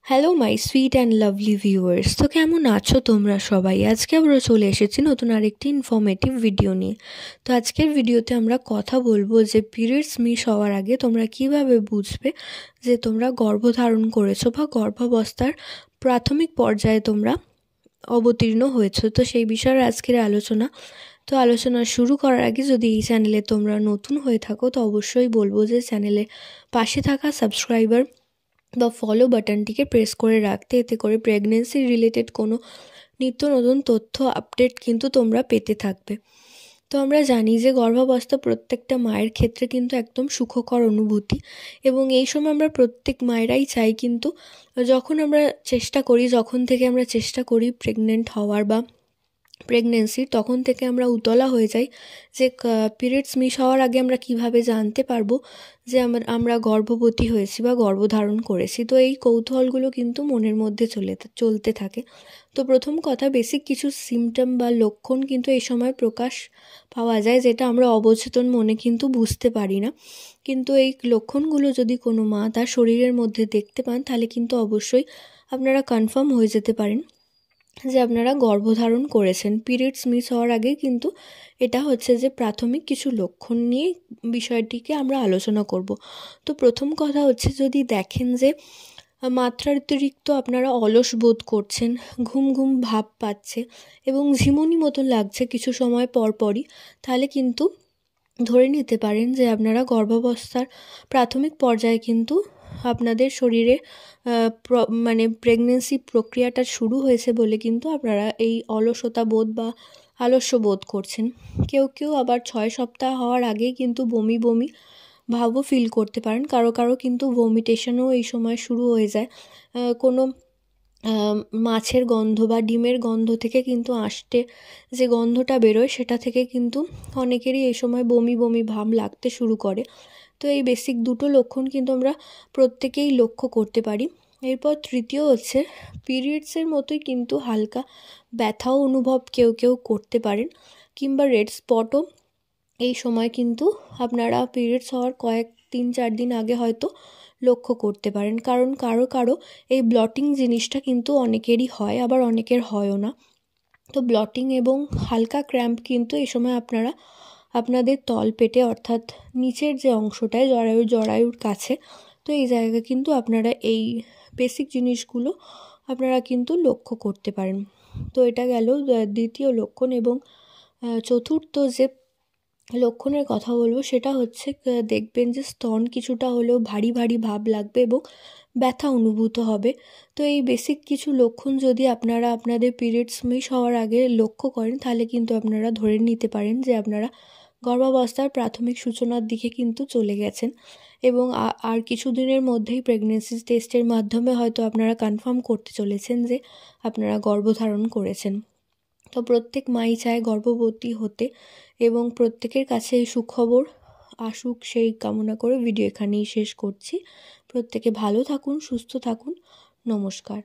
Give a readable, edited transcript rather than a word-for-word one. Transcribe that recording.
Hello my sweet and lovely viewers, তো কেমন আছো তোমরা সবাই? আজকে আমরা চলে এসেছি নতুন আরেকটি ইনফরমেটিভ ভিডিও নিয়ে। তো আজকের ভিডিওতে আমরা কথা বলবো যে পিরিয়ডস মিস হওয়ার আগে তোমরা কিভাবে বুঝবে যে তোমরা গর্ভধারণ করেছো বা গর্ভাবস্থার প্রাথমিক পর্যায়ে তোমরা অবতীর্ণ হয়েছো। তো সেই বিষয়ে আজকের আলোচনা শুরু করার আগে যদি এই চ্যানেলে তোমরা নতুন হয়ে থাকো তো অবশ্যই বলবো যে চ্যানেলের পাশে থাকা সাবস্ক্রাইবার বা ফলো বাটনটিকে প্রেস করে রাখতে, এতে করে প্রেগনেন্সি রিলেটেড কোনো নিত্য নতুন তথ্য আপডেট কিন্তু তোমরা পেতে থাকবে। তো আমরা জানি যে গর্ভাবস্থা প্রত্যেকটা মায়ের ক্ষেত্রে কিন্তু একদম সুখকর অনুভূতি, এবং এই সময় আমরা প্রত্যেক মায়েরাই চাই কিন্তু যখন থেকে আমরা চেষ্টা করি প্রেগনেন্ট হওয়ার বা প্রেগনেন্সির, তখন থেকে আমরা উতলা হয়ে যাই যে পিরিয়ডস মিস হওয়ার আগে আমরা কিভাবে জানতে পারবো যে আমরা গর্ভবতী হয়েছি বা গর্ভধারণ করেছি। তো এই কৌতূহলগুলো কিন্তু মনের মধ্যে চলতে থাকে। তো প্রথম কথা, বেসিক কিছু সিমটম বা লক্ষণ কিন্তু এই সময় প্রকাশ পাওয়া যায়, যেটা আমরা অবচেতন মনে কিন্তু বুঝতে পারি না। কিন্তু এই লক্ষণগুলো যদি কোনো মা তার শরীরের মধ্যে দেখতে পান, তাহলে কিন্তু অবশ্যই আপনারা কনফার্ম হয়ে যেতে পারেন যে আপনারা গর্ভধারণ করেছেন। পিরিয়ডস মিস হওয়ার আগে কিন্তু এটা হচ্ছে যে প্রাথমিক কিছু লক্ষণ নিয়ে বিষয়টিকে আমরা আলোচনা করব। তো প্রথম কথা হচ্ছে, যদি দেখেন যে মাত্রাতিরিক্ত আপনারা অলস বোধ করছেন, ঘুম ঘুম ভাব পাচ্ছে এবং ঝিমুনি মতন লাগছে কিছু সময় পরপরই, তাহলে কিন্তু ধরে নিতে পারেন যে আপনারা গর্ভাবস্থার প্রাথমিক পর্যায়ে কিন্তু আপনাদের শরীরে প্রেগনেন্সি প্রক্রিয়াটা শুরু হয়েছে বলে কিন্তু আপনারা এই অলসতা বোধ বা আলস্য বোধ করছেন। কেউ কেউ আবার 6 সপ্তাহ হওয়ার আগেই কিন্তু বমি বমি ভাবও ফিল করতে পারেন। কারো কারো কিন্তু ভমিটেশনও এই সময় শুরু হয়ে যায়। কোনো মাছের গন্ধ বা ডিমের গন্ধ থেকে কিন্তু যে গন্ধটা বেরোয় সেটা থেকে কিন্তু অনেকেরই এই সময় বমি বমি ভাব লাগতে শুরু করে। তো এই বেসিক দুটো লক্ষণ কিন্তু আমরা প্রত্যেকেই লক্ষ্য করতে পারি। এরপর তৃতীয় হচ্ছে, পিরিয়ডসের মতোই কিন্তু হালকা ব্যথাও অনুভব কেউ কেউ করতে পারেন, কিংবা রেড স্পটও এই সময় কিন্তু আপনারা পিরিয়ডস হওয়ার 3-4 দিন আগে হয়তো লক্ষ্য করতে পারেন। কারণ কারো কারো এই ব্লটিং জিনিসটা কিন্তু অনেকেরই হয়, আবার অনেকের হয়ও না। তো ব্লটিং এবং হালকা ক্র্যাম্প কিন্তু এই সময় আপনারা আপনাদের তলপেটে, অর্থাৎ নিচের যে অংশটায় জরায়ুর কাছে, তো এই জায়গায় কিন্তু আপনারা এই বেসিক জিনিসগুলো আপনারা কিন্তু লক্ষ্য করতে পারেন। তো এটা গেল দ্বিতীয় লক্ষণ। এবং চতুর্থ যে লক্ষণের কথা বলবো সেটা হচ্ছে, দেখবেন যে স্তন কিছুটা হলেও ভারী ভারী ভাব লাগবে এবং ব্যথা অনুভূত হবে। তো এই বেসিক কিছু লক্ষণ যদি আপনারা আপনাদের পিরিয়ডস মিস হওয়ার আগে লক্ষ্য করেন, তাহলে কিন্তু আপনারা ধরে নিতে পারেন যে আপনারা গর্ভাবস্থার প্রাথমিক সূচনার দিকে কিন্তু চলে গেছেন, এবং আর কিছুদিনের মধ্যেই প্রেগনেন্সি টেস্টের মাধ্যমে হয়তো আপনারা কনফার্ম করতে চলেছেন যে আপনারা গর্ভধারণ করেছেন। তো প্রত্যেক মাই চায় গর্ভবতী হতে, এবং প্রত্যেকের কাছে এই সুখবর আসুক সেই কামনা করে ভিডিও এখানেই শেষ করছি। প্রত্যেকে ভালো থাকুন, সুস্থ থাকুন। নমস্কার।